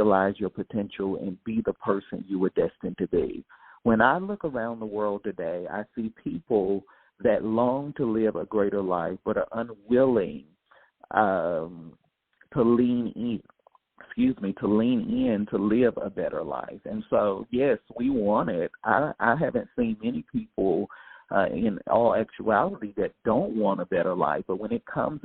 realize your potential and be the person you were destined to be. When I look around the world today, I see people that long to live a greater life but are unwilling to lean in. To lean in to live a better life. And so, yes, we want it. I haven't seen many people in all actuality that don't want a better life. But when it comes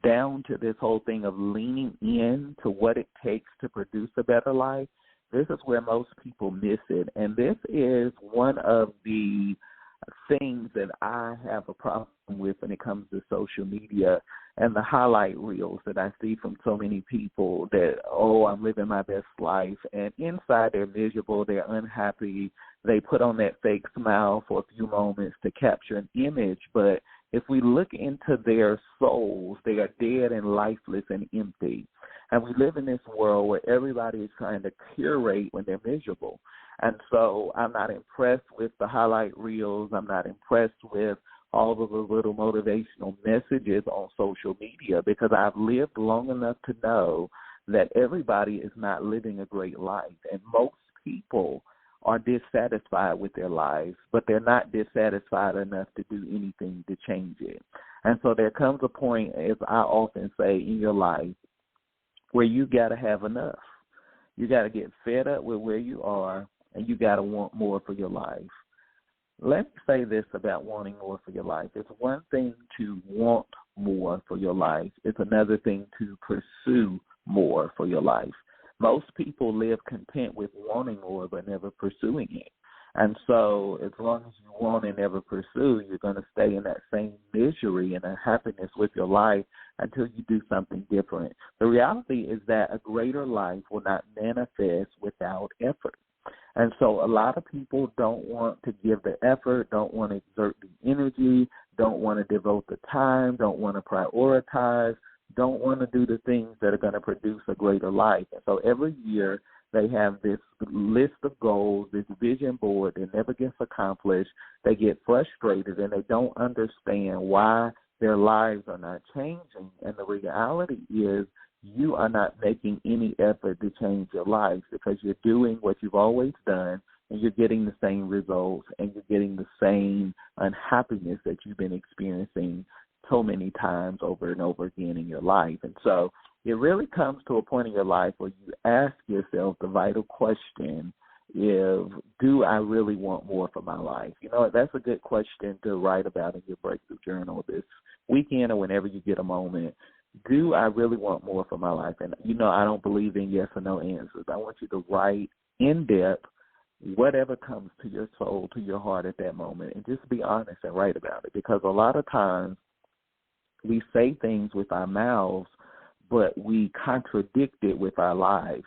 down to this whole thing of leaning in to what it takes to produce a better life, this is where most people miss it. And this is one of the things that I have a problem with when it comes to social media and the highlight reels that I see from so many people that, oh, I'm living my best life. And inside they're miserable, they're unhappy. They put on that fake smile for a few moments to capture an image. But if we look into their souls, they are dead and lifeless and empty. And we live in this world where everybody is trying to curate when they're miserable. And so I'm not impressed with the highlight reels. I'm not impressed with all of the little motivational messages on social media, because I've lived long enough to know that everybody is not living a great life. And most people are dissatisfied with their lives, but they're not dissatisfied enough to do anything to change it. And so there comes a point, as I often say, in your life where you got to have enough. You got to get fed up with where you are, and you got to want more for your life. Let me say this about wanting more for your life. It's one thing to want more for your life. It's another thing to pursue more for your life. Most people live content with wanting more but never pursuing it. And so as long as you want and never pursue, you're going to stay in that same misery and unhappiness with your life until you do something different. The reality is that a greater life will not manifest without effort. And so a lot of people don't want to give the effort, don't want to exert the energy, don't want to devote the time, don't want to prioritize, don't want to do the things that are going to produce a greater life. And so every year they have this list of goals, this vision board that never gets accomplished. They get frustrated and they don't understand why their lives are not changing. And the reality is, you are not making any effort to change your life, because you're doing what you've always done, and you're getting the same results, and you're getting the same unhappiness that you've been experiencing so many times over and over again in your life. And so it really comes to a point in your life where you ask yourself the vital question, do I really want more for my life? You know, that's a good question to write about in your breakthrough journal this weekend or whenever you get a moment. Do I really want more for my life? And, you know, I don't believe in yes or no answers. I want you to write in depth whatever comes to your soul, to your heart at that moment, and just be honest and write about it. Because a lot of times we say things with our mouths, but we contradict it with our lives.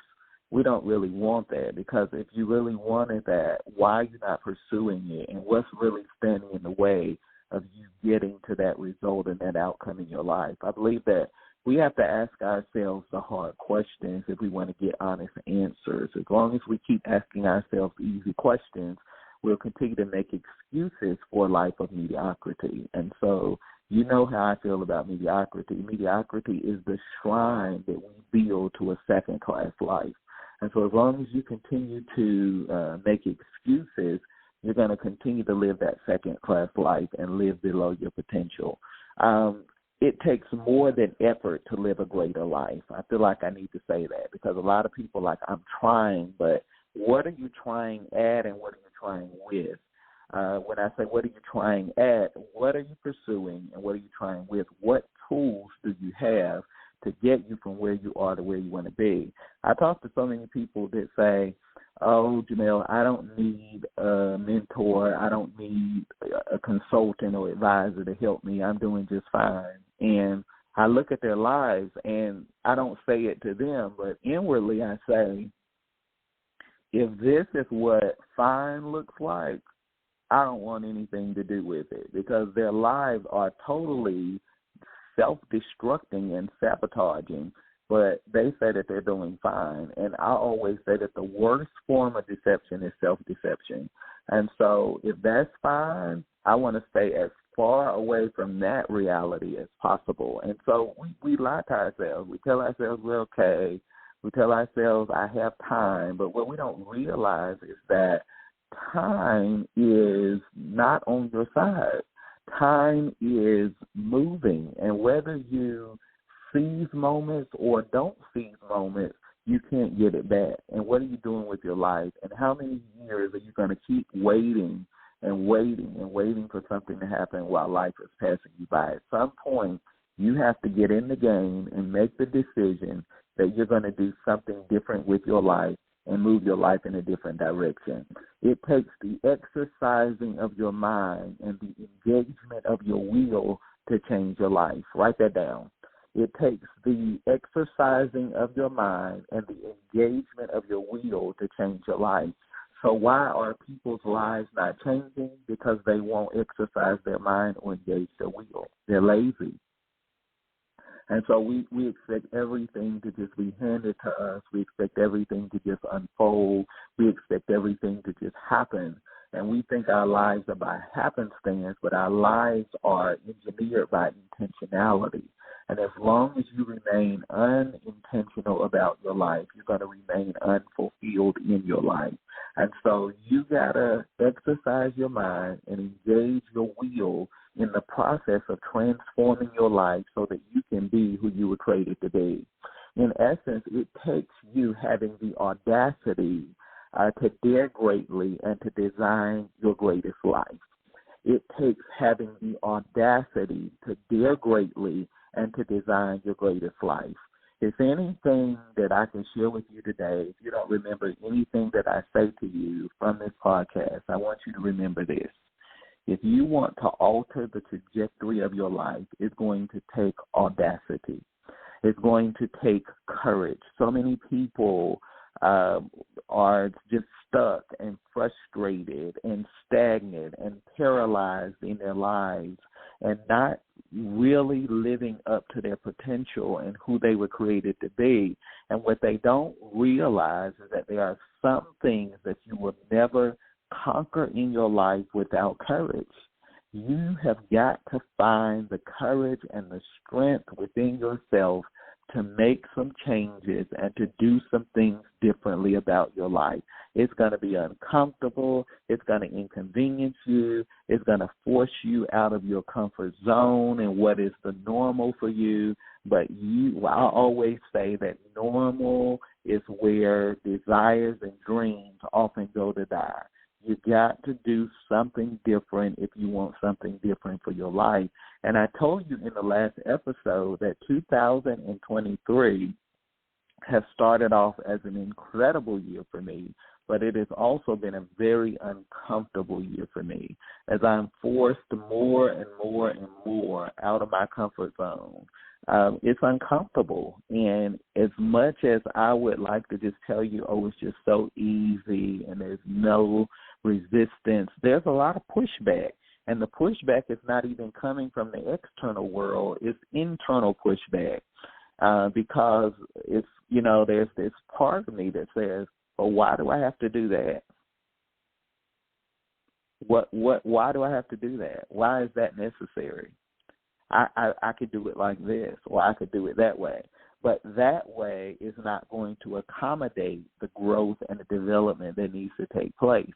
We don't really want that, because if you really wanted that, why are you not pursuing it? And what's really standing in the way of you getting to that result and that outcome in your life? I believe that we have to ask ourselves the hard questions if we want to get honest answers. As long as we keep asking ourselves easy questions, we'll continue to make excuses for a life of mediocrity. And so you know how I feel about mediocrity. Mediocrity is the shrine that we build to a second-class life. And so as long as you continue to make excuses, you're going to continue to live that second-class life and live below your potential. It takes more than effort to live a greater life. I feel like I need to say that, because a lot of people are like, I'm trying, but what are you trying at and what are you trying with? When I say what are you trying at, what are you pursuing and what are you trying with? What tools do you have to get you from where you are to where you want to be? I talk to so many people that say, oh, Jamel, I don't need a mentor. I don't need a consultant or advisor to help me. I'm doing just fine. And I look at their lives, and I don't say it to them, but inwardly I say, if this is what fine looks like, I don't want anything to do with it, because their lives are totally self-destructing and sabotaging, but they say that they're doing fine. And I always say that the worst form of deception is self-deception. And so if that's fine, I want to stay as far away from that reality as possible. And so we lie to ourselves. We tell ourselves we're okay. We tell ourselves, I have time, but what we don't realize is that time is not on your side. Time is moving, and whether you seize moments or don't seize moments, you can't get it back. And what are you doing with your life? And how many years are you going to keep waiting and waiting and waiting for something to happen while life is passing you by? At some point, you have to get in the game and make the decision that you're going to do something different with your life and move your life in a different direction. It takes the exercising of your mind and the engagement of your will to change your life. Write that down. It takes the exercising of your mind and the engagement of your will to change your life. So why are people's lives not changing? Because they won't exercise their mind or engage their will. They're lazy. And so we expect everything to just be handed to us. We expect everything to just unfold. We expect everything to just happen. And we think our lives are by happenstance, but our lives are engineered by intentionality. And as long as you remain unintentional about your life, you're going to remain unfulfilled in your life. And so you got to exercise your mind and engage your will in the process of transforming your life so that you can be who you were created to be. In essence, it takes you having the audacity to dare greatly and to design your greatest life. It takes having the audacity to dare greatly and to design your greatest life. If anything that I can share with you today, if you don't remember anything that I say to you from this podcast, I want you to remember this. If you want to alter the trajectory of your life, it's going to take audacity. It's going to take courage. So many people are just stuck and frustrated and stagnant and paralyzed in their lives and not really living up to their potential and who they were created to be. And what they don't realize is that there are some things that you will never conquer in your life without courage. You have got to find the courage and the strength within yourself to make some changes and to do some things differently about your life. It's going to be uncomfortable. It's going to inconvenience you. It's going to force you out of your comfort zone and what is the normal for you. But I always say that normal is where desires and dreams often go to die. You got to do something different if you want something different for your life. And I told you in the last episode that 2023 has started off as an incredible year for me, but it has also been a very uncomfortable year for me as I'm forced more and more and more out of my comfort zone. It's uncomfortable, and as much as I would like to just tell you, oh, it's just so easy and there's no resistance, there's a lot of pushback, and the pushback is not even coming from the external world, it's internal pushback, because it's, there's this part of me that says, well, why do I have to do that? Why do I have to do that? Why is that necessary? I could do it like this, or I could do it that way. But that way is not going to accommodate the growth and the development that needs to take place.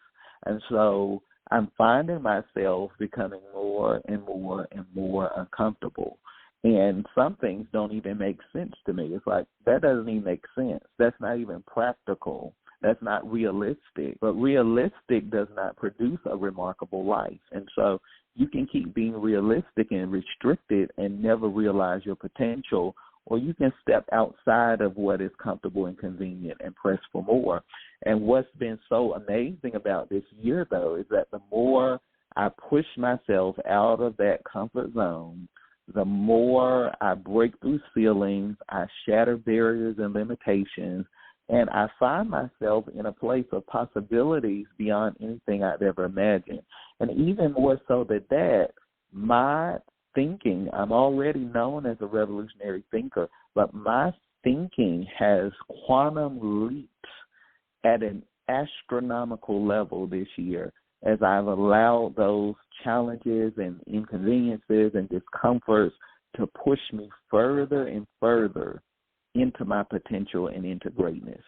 And so I'm finding myself becoming more and more and more uncomfortable. And some things don't even make sense to me. It's like, that doesn't even make sense. That's not even practical. That's not realistic. But realistic does not produce a remarkable life. And so you can keep being realistic and restricted and never realize your potential, or you can step outside of what is comfortable and convenient and press for more. And what's been so amazing about this year, though, is that the more I push myself out of that comfort zone, the more I break through ceilings, I shatter barriers and limitations, and I find myself in a place of possibilities beyond anything I've ever imagined. And even more so than that, my thinking, I'm already known as a revolutionary thinker, but my thinking has quantum leaped at an astronomical level this year as I've allowed those challenges and inconveniences and discomforts to push me further and further into my potential and into greatness.